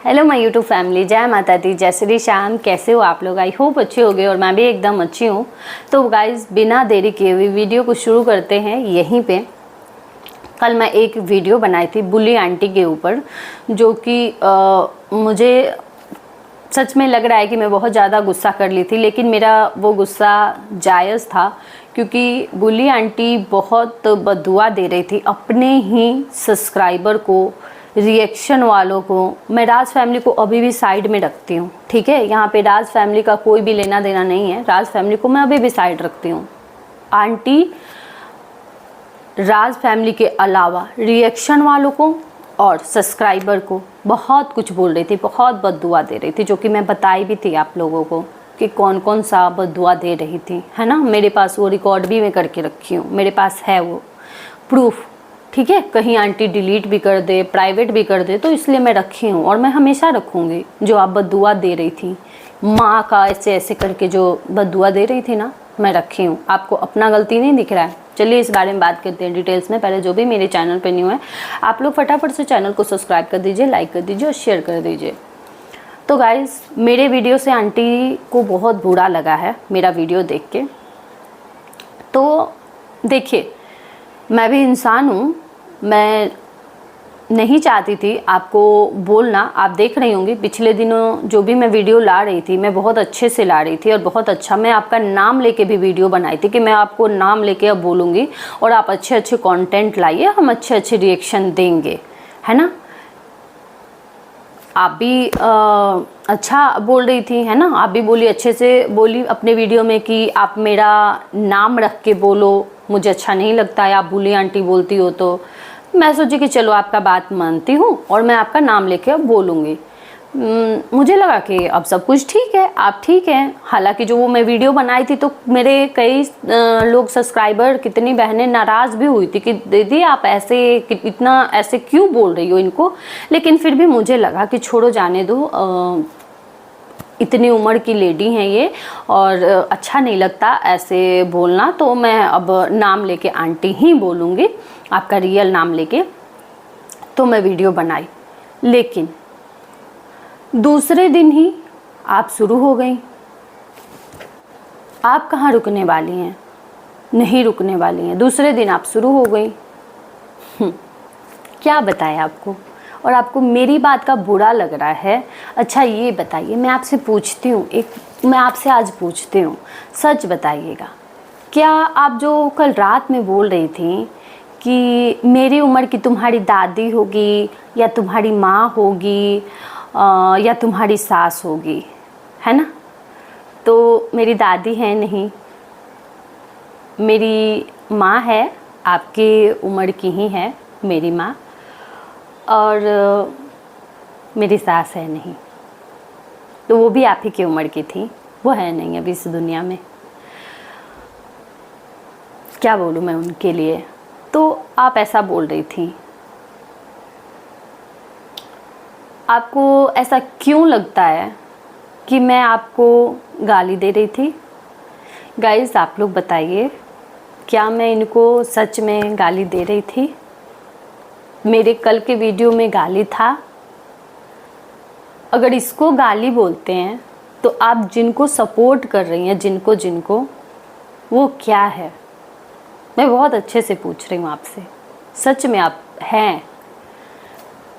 Hello my YouTube family, जय माता दी, जय श्री श्याम। कैसे हो आप लोग? आई होप अच्छे हो गए और मैं भी एकदम अच्छी हूँ। तो गाइज बिना देरी किए हुए वीडियो को शुरू करते हैं। यहीं पे कल मैं एक वीडियो बनाई थी बुली आंटी के ऊपर, जो कि मुझे सच में लग रहा है कि मैं बहुत ज़्यादा गुस्सा कर ली थी, लेकिन मेरा वो गुस्सा जायज़ था, क्योंकि बुली आंटी बहुत बददुआ दे रही थी अपने ही सब्सक्राइबर को, रिएक्शन वालों को। मैं राज फैमिली को अभी भी साइड में रखती हूँ, ठीक है? यहाँ पे राज फैमिली का कोई भी लेना देना नहीं है। राज फैमिली को मैं अभी भी साइड रखती हूँ। आंटी राज फैमिली के अलावा रिएक्शन वालों को और सब्सक्राइबर को बहुत कुछ बोल रही थी, बहुत बददुआ दे रही थी, जो कि मैं बताई भी थी आप लोगों को कि कौन कौन सा बददुआ दे रही थी, है ना? मेरे पास वो रिकॉर्ड भी मैं करके रखी हूँ, मेरे पास है वो प्रूफ, ठीक है? कहीं आंटी डिलीट भी कर दे, प्राइवेट भी कर दे, तो इसलिए मैं रखी हूँ और मैं हमेशा रखूँगी। जो आप बददुआ दे रही थी, माँ का ऐसे ऐसे करके जो बददुआ दे रही थी ना, मैं रखी हूँ। आपको अपना गलती नहीं दिख रहा है? चलिए इस बारे में बात करते हैं डिटेल्स में। पहले जो भी मेरे चैनल पे न्यू है, आप लोग फटाफट से चैनल को सब्सक्राइब कर दीजिए, लाइक कर दीजिए और शेयर कर दीजिए। तो गाइज़, मेरे वीडियो से आंटी को बहुत बुरा लगा है, मेरा वीडियो देख के। तो देखिए, मैं भी इंसान हूँ, मैं नहीं चाहती थी आपको बोलना। आप देख रही होंगी पिछले दिनों जो भी मैं वीडियो ला रही थी, मैं बहुत अच्छे से ला रही थी और बहुत अच्छा, मैं आपका नाम लेके भी वीडियो बनाई थी कि मैं आपको नाम लेके अब बोलूँगी और आप अच्छे अच्छे कंटेंट लाइए, हम अच्छे अच्छे रिएक्शन देंगे, है ना? आप भी अच्छा बोल रही थी, है ना? आप भी बोली, अच्छे से बोली अपने वीडियो में कि आप मेरा नाम रख के बोलो, मुझे अच्छा नहीं लगता है आप बुली आंटी बोलती हो। तो मैं सोची कि चलो आपका बात मानती हूँ और मैं आपका नाम लेके अब बोलूँगी। मुझे लगा कि अब सब कुछ ठीक है, आप ठीक हैं। हालांकि जो वो मैं वीडियो बनाई थी तो मेरे कई लोग, सब्सक्राइबर, कितनी बहनें नाराज़ भी हुई थी कि दीदी आप ऐसे इतना ऐसे क्यों बोल रही हो इनको। लेकिन फिर भी मुझे लगा कि छोड़ो, जाने दो, इतनी उम्र की लेडी हैं ये और अच्छा नहीं लगता ऐसे बोलना, तो मैं अब नाम लेके आंटी ही बोलूँगी, आपका रियल नाम लेके। तो मैं वीडियो बनाई, लेकिन दूसरे दिन ही आप शुरू हो गई। आप कहाँ रुकने वाली हैं? नहीं रुकने वाली हैं। दूसरे दिन आप शुरू हो गई। क्या बताएं आपको? और आपको मेरी बात का बुरा लग रहा है। अच्छा ये बताइए, मैं आपसे पूछती हूँ, मैं आपसे आज पूछती हूँ, सच बताइएगा, क्या आप जो कल रात में बोल रही थी कि मेरी उम्र की तुम्हारी दादी होगी या तुम्हारी माँ होगी या तुम्हारी सास होगी, है ना? तो मेरी दादी है नहीं, मेरी माँ है, आपकी उम्र की ही है मेरी माँ, और मेरी सास है नहीं, तो वो भी आप ही की उम्र की थी, वो है नहीं अभी इस दुनिया में। क्या बोलूँ मैं उनके लिए? तो आप ऐसा बोल रही थी। आपको ऐसा क्यों लगता है कि मैं आपको गाली दे रही थी? गाइस आप लोग बताइए, क्या मैं इनको सच में गाली दे रही थी? मेरे कल के वीडियो में गाली था? अगर इसको गाली बोलते हैं तो आप जिनको सपोर्ट कर रही हैं, जिनको वो क्या है? मैं बहुत अच्छे से पूछ रही हूँ आपसे, सच में आप हैं?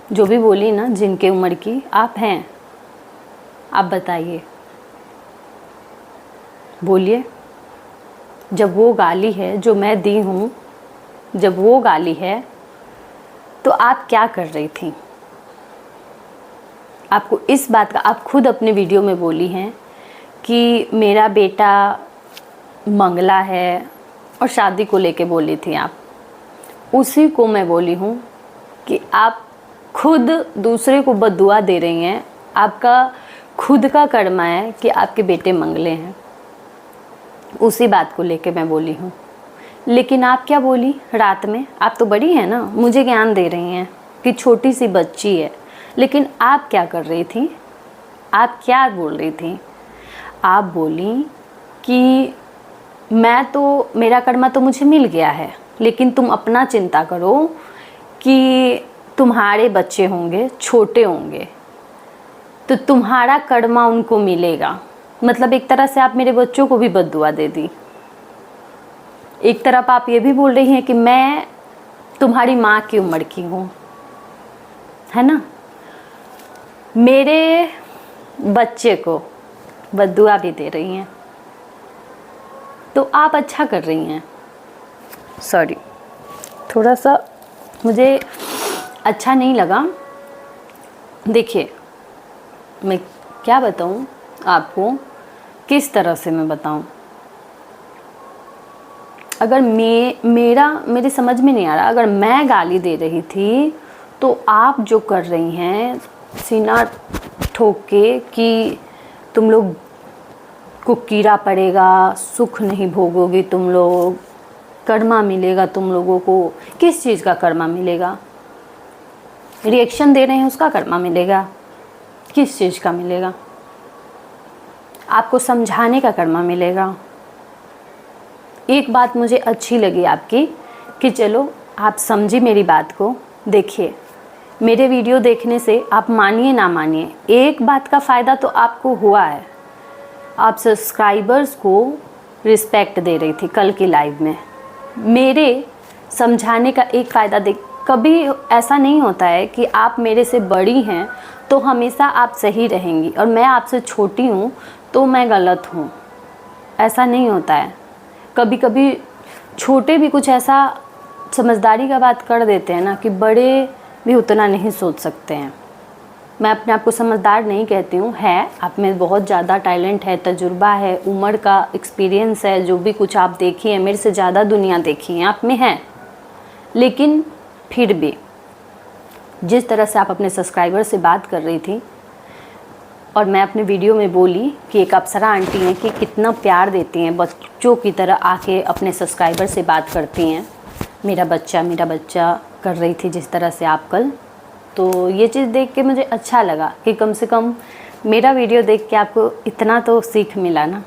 जो भी बोली ना, जिनके उम्र की आप हैं, आप बताइए, बोलिए। जब वो गाली है जो मैं दी हूँ, जब वो गाली है, तो आप क्या कर रही थी? आपको इस बात का, आप खुद अपने वीडियो में बोली हैं कि मेरा बेटा मंगला है और शादी को लेके बोली थी आप। उसी को मैं बोली हूँ कि आप खुद दूसरे को बददुआ दे रही हैं। आपका खुद का कर्मा है कि आपके बेटे मंगले हैं, उसी बात को लेके मैं बोली हूँ। लेकिन आप क्या बोली रात में? आप तो बड़ी हैं ना, मुझे ज्ञान दे रही हैं कि छोटी सी बच्ची है, लेकिन आप क्या कर रही थी? आप क्या बोल रही थी? आप बोली कि मैं तो, मेरा कर्मा तो मुझे मिल गया है, लेकिन तुम अपना चिंता करो कि तुम्हारे बच्चे होंगे, छोटे होंगे, तो तुम्हारा कर्मा उनको मिलेगा। मतलब एक तरह से आप मेरे बच्चों को भी बद्दुआ दे दी। एक तरफ आप ये भी बोल रही हैं कि मैं तुम्हारी माँ की उम्र की हूँ, है ना। मेरे बच्चे को बद्दुआ भी दे रही हैं, तो आप अच्छा कर रही हैं। सॉरी, थोड़ा सा मुझे अच्छा नहीं लगा। देखिए, मैं क्या बताऊं आपको, किस तरह से मैं बताऊं। अगर मेरी समझ में नहीं आ रहा, अगर मैं गाली दे रही थी तो आप जो कर रही हैं सीना ठोक के कि तुम लोग को कीड़ा पड़ेगा, सुख नहीं भोगोगी तुम लोग, कर्मा मिलेगा तुम लोगों को। किस चीज़ का कर्मा मिलेगा? रिएक्शन दे रहे हैं उसका कर्मा मिलेगा? किस चीज़ का मिलेगा? आपको समझाने का कर्मा मिलेगा। एक बात मुझे अच्छी लगी आपकी कि चलो आप समझी मेरी बात को। देखिए, मेरे वीडियो देखने से आप मानिए ना मानिए, एक बात का फ़ायदा तो आपको हुआ है। आप सब्सक्राइबर्स को रिस्पेक्ट दे रही थी कल की लाइव में। मेरे समझाने का एक फ़ायदा देख, कभी ऐसा नहीं होता है कि आप मेरे से बड़ी हैं तो हमेशा आप सही रहेंगी और मैं आपसे छोटी हूँ तो मैं गलत हूँ। ऐसा नहीं होता है। कभी कभी छोटे भी कुछ ऐसा समझदारी का बात कर देते हैं ना कि बड़े भी उतना नहीं सोच सकते हैं। मैं अपने आप को समझदार नहीं कहती हूँ, है आप में बहुत ज़्यादा टैलेंट है, तजुर्बा है, उम्र का एक्सपीरियंस है, जो भी कुछ आप देखी है, मेरे से ज़्यादा दुनिया देखी है आप में है। लेकिन फिर भी जिस तरह से आप अपने सब्सक्राइबर से बात कर रही थी और मैं अपने वीडियो में बोली कि एक अप्सरा आंटी हैं कि कितना प्यार देती हैं, बच्चों की तरह आके अपने सब्सक्राइबर से बात करती हैं, मेरा बच्चा कर रही थी जिस तरह से आप कल। तो ये चीज़ देख के मुझे अच्छा लगा कि कम से कम मेरा वीडियो देख के आपको इतना तो सीख मिला ना।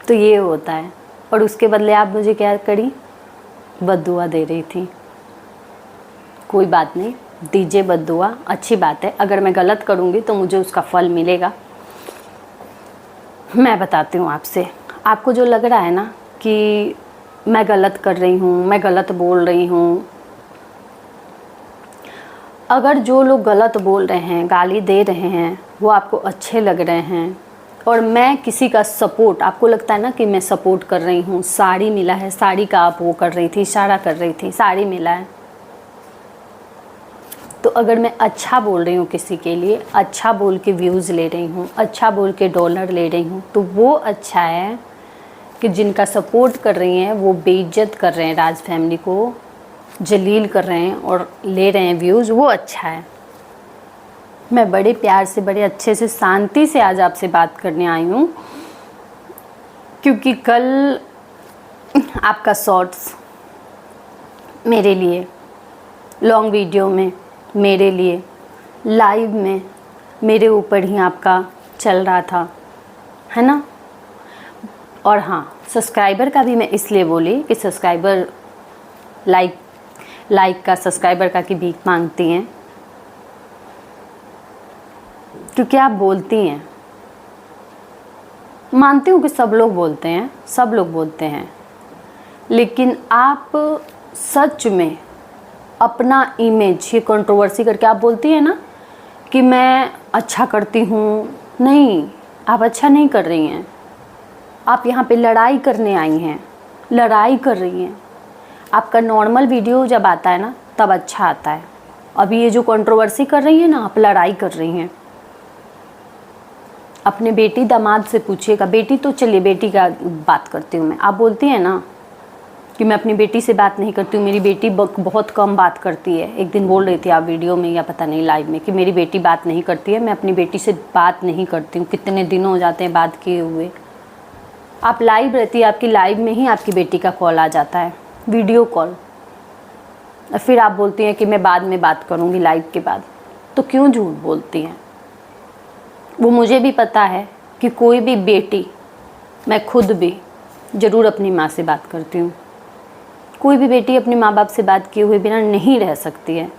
तो ये होता है। और उसके बदले आप मुझे क्या करी? बद्दुआ दे रही थी। कोई बात नहीं, दीजिए बद्दुआ, अच्छी बात है। अगर मैं गलत करूँगी तो मुझे उसका फल मिलेगा। मैं बताती हूँ आपसे, आपको जो लग रहा है ना कि मैं गलत कर रही हूँ, मैं गलत बोल रही हूँ, अगर जो लोग गलत बोल रहे हैं, गाली दे रहे हैं, वो आपको अच्छे लग रहे हैं और मैं किसी का सपोर्ट, आपको लगता है ना कि मैं सपोर्ट कर रही हूँ, साड़ी मिला है, साड़ी का आप वो कर रही थी, इशारा कर रही थी, साड़ी मिला है, तो अगर मैं अच्छा बोल रही हूँ किसी के लिए, अच्छा बोल के व्यूज़ ले रही हूँ, अच्छा बोल के डॉलर ले रही हूँ, तो वो अच्छा है कि जिनका सपोर्ट कर रही हैं वो बेइज्जत कर रहे हैं, राज फैमिली को जलील कर रहे हैं और ले रहे हैं व्यूज़, वो अच्छा है। मैं बड़े प्यार से, बड़े अच्छे से, शांति से आज आपसे बात करने आई हूँ, क्योंकि कल आपका शॉर्ट्स मेरे लिए, लॉन्ग वीडियो में मेरे लिए, लाइव में मेरे ऊपर ही आपका चल रहा था, है ना। और हाँ, सब्सक्राइबर का भी मैं इसलिए बोली कि सब्सक्राइबर लाइक का, सब्सक्राइबर का की भीख मांगती हैं, क्योंकि आप बोलती हैं। मानती हूँ कि सब लोग बोलते हैं, सब लोग बोलते हैं, लेकिन आप सच में अपना इमेज, ये कंट्रोवर्सी करके आप बोलती हैं ना कि मैं अच्छा करती हूँ, नहीं, आप अच्छा नहीं कर रही हैं। आप यहाँ पे लड़ाई करने आई हैं, लड़ाई कर रही हैं। आपका नॉर्मल वीडियो जब आता है ना तब अच्छा आता है। अभी ये जो कंट्रोवर्सी कर रही है ना, आप लड़ाई कर रही हैं। अपने बेटी दामाद से पूछिएगा, बेटी तो चलिए बेटी का बात करती हूँ मैं, आप बोलती हैं ना कि मैं अपनी बेटी से बात नहीं करती हूँ, मेरी बेटी बहुत कम बात करती है। एक दिन बोल रही थी आप वीडियो में या पता नहीं लाइव में कि मेरी बेटी बात नहीं करती है, मैं अपनी बेटी से बात नहीं करती हूँ, कितने दिन हो जाते हैं बात किए हुए। आप लाइव रहती है, आपकी लाइव में ही आपकी बेटी का कॉल आ जाता है, वीडियो कॉल, और फिर आप बोलती हैं कि मैं बाद में बात करूँगी लाइव के बाद। तो क्यों झूठ बोलती हैं? वो मुझे भी पता है कि कोई भी बेटी, मैं खुद भी ज़रूर अपनी माँ से बात करती हूँ। कोई भी बेटी अपने माँ बाप से बात किए हुए बिना नहीं रह सकती है।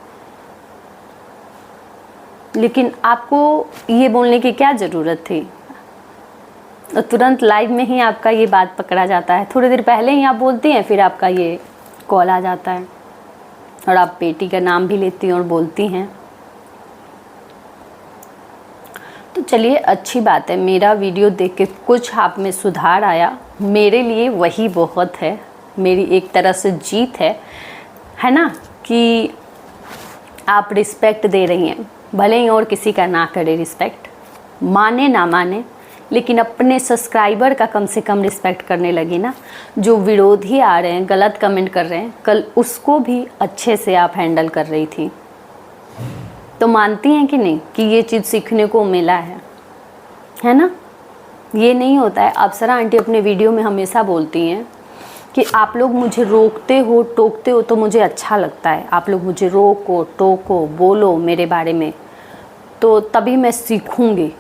लेकिन आपको ये बोलने की क्या ज़रूरत थी? तो तुरंत लाइव में ही आपका ये बात पकड़ा जाता है, थोड़ी देर पहले ही आप बोलती हैं, फिर आपका ये कॉल आ जाता है और आप बेटी का नाम भी लेती हैं और बोलती हैं। तो चलिए, अच्छी बात है, मेरा वीडियो देख के कुछ आप में सुधार आया, मेरे लिए वही बहुत है, मेरी एक तरह से जीत है ना, कि आप रिस्पेक्ट दे रही हैं। भले ही और किसी का ना करे रिस्पेक्ट, माने ना माने, लेकिन अपने सब्सक्राइबर का कम से कम रिस्पेक्ट करने लगी ना। जो विरोधी आ रहे हैं, गलत कमेंट कर रहे हैं, कल उसको भी अच्छे से आप हैंडल कर रही थी। तो मानती हैं कि नहीं कि ये चीज़ सीखने को मिला है ना? ये नहीं होता है। अप्सरा आंटी अपने वीडियो में हमेशा बोलती हैं कि आप लोग मुझे रोकते हो, टोकते हो तो मुझे अच्छा लगता है। आप लोग मुझे रोको, टोको, बोलो मेरे बारे में, तो तभी मैं सीखूंगी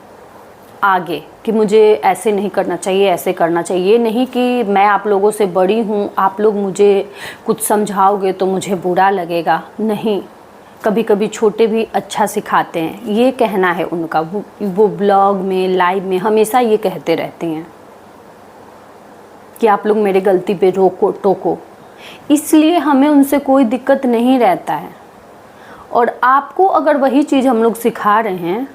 आगे कि मुझे ऐसे नहीं करना चाहिए, ऐसे करना चाहिए। नहीं कि मैं आप लोगों से बड़ी हूँ, आप लोग मुझे कुछ समझाओगे तो मुझे बुरा लगेगा। नहीं, कभी कभी छोटे भी अच्छा सिखाते हैं, ये कहना है उनका। वो ब्लॉग में, लाइव में हमेशा ये कहते रहती हैं कि आप लोग मेरे गलती पे रोको, टोको। इसलिए हमें उनसे कोई दिक्कत नहीं रहता है। और आपको अगर वही चीज़ हम लोग सिखा रहे हैं,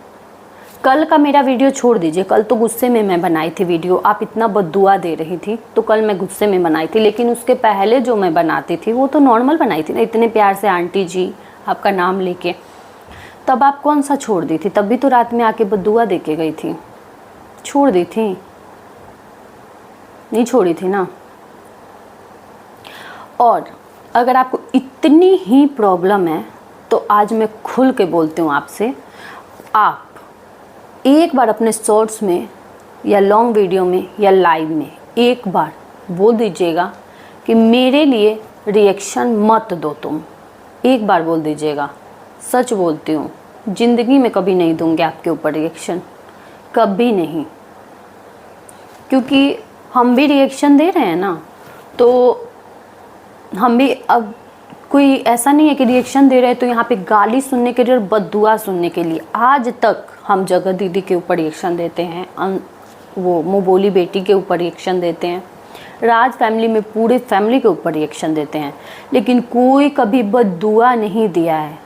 कल का मेरा वीडियो छोड़ दीजिए, कल तो गुस्से में मैं बनाई थी वीडियो, आप इतना बद्दुआ दे रही थी तो कल मैं गुस्से में बनाई थी। लेकिन उसके पहले जो मैं बनाती थी वो तो नॉर्मल बनाई थी ना, इतने प्यार से आंटी जी आपका नाम लेके। तब आप कौन सा छोड़ दी थी? तब भी तो रात में आके बद्दुआ दे के गई थी। छोड़ दी थी? नहीं छोड़ी थी ना। और अगर आपको इतनी ही प्रॉब्लम है तो आज मैं खुल के बोलती हूँ आपसे, आप एक बार अपने शॉर्ट्स में या लॉन्ग वीडियो में या लाइव में एक बार बोल दीजिएगा कि मेरे लिए रिएक्शन मत दो तुम। एक बार बोल दीजिएगा, सच बोलती हूँ, ज़िंदगी में कभी नहीं दूंगी आपके ऊपर रिएक्शन, कभी नहीं। क्योंकि हम भी रिएक्शन दे रहे हैं ना, तो हम भी, अब कोई ऐसा नहीं है कि रिएक्शन दे रहे हैं तो यहाँ पे गाली सुनने के लिए और बद्दुआ सुनने के लिए। आज तक हम जगह दीदी के ऊपर रिएक्शन देते हैं, वो मुँह बोली बेटी के ऊपर रिएक्शन देते हैं, राज फैमिली में पूरे फैमिली के ऊपर रिएक्शन देते हैं, लेकिन कोई कभी बद्दुआ नहीं दिया है।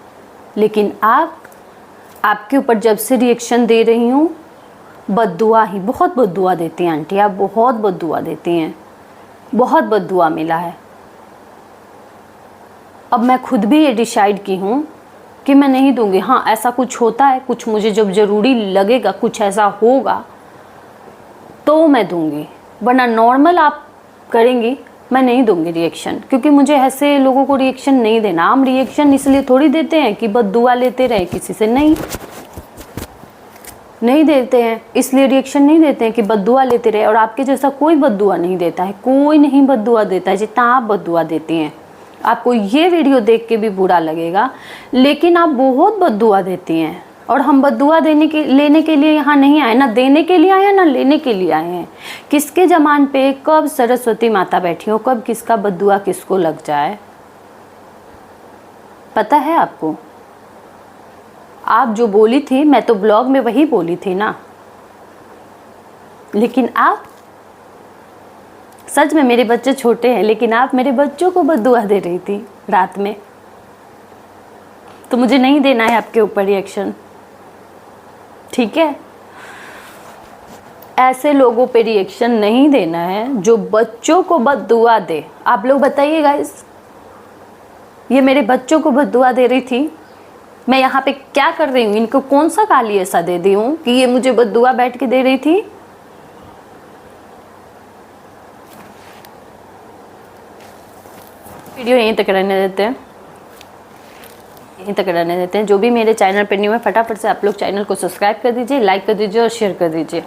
लेकिन आपके ऊपर जब से रिएक्शन दे रही हूँ, बद्दुआ ही, बहुत बद्दुआ देती हैं आंटी, आप बहुत बद्दुआ देती हैं, बहुत बद्दुआ मिला है। अब मैं खुद भी ये डिसाइड की हूँ कि मैं नहीं दूंगी। हाँ, ऐसा कुछ होता है, कुछ मुझे जब ज़रूरी लगेगा, कुछ ऐसा होगा तो मैं दूंगी, वरना नॉर्मल आप करेंगी मैं नहीं दूंगी रिएक्शन। क्योंकि मुझे ऐसे लोगों को रिएक्शन नहीं देना। हम रिएक्शन इसलिए थोड़ी देते हैं कि बद्दुआ लेते रहे किसी से, नहीं देते हैं, इसलिए रिएक्शन नहीं देते हैं कि बद्दुआ लेते रहे। और आपके जैसा कोई बद्दुआ नहीं देता है, कोई नहीं बद्दुआ देता है जितना आप बद्दुआ देती हैं। आपको ये वीडियो देख के भी बुरा लगेगा, लेकिन आप बहुत बद्दुआ देती हैं। और हम बद्दुआ लेने के लिए यहाँ नहीं आए, ना देने के लिए आए ना लेने के लिए आए हैं। किसके जमान पे कब सरस्वती माता बैठी हो, कब किसका बद्दुआ किसको लग जाए, पता है आपको? आप जो बोली थी, मैं तो ब्लॉग में वही बोली थी ना। लेकिन आप, सच में मेरे बच्चे छोटे हैं, लेकिन आप मेरे बच्चों को बद्दुआ दे रही थी रात में। तो मुझे नहीं देना है आपके ऊपर रिएक्शन, ठीक है? ऐसे लोगों पे रिएक्शन नहीं देना है जो बच्चों को बद्दुआ दे। आप लोग बताइए गाइस, ये मेरे बच्चों को बद्दुआ दे रही थी, मैं यहाँ पे क्या कर रही हूँ? इनको कौन सा गाली ऐसा दे दी हूँ कि ये मुझे बद्दुआ बैठ के दे रही थी? वीडियो यहीं तक रहने देते हैं, जो भी मेरे चैनल पर न्यू है फटाफट से आप लोग चैनल को सब्सक्राइब कर दीजिए, लाइक कर दीजिए और शेयर कर दीजिए।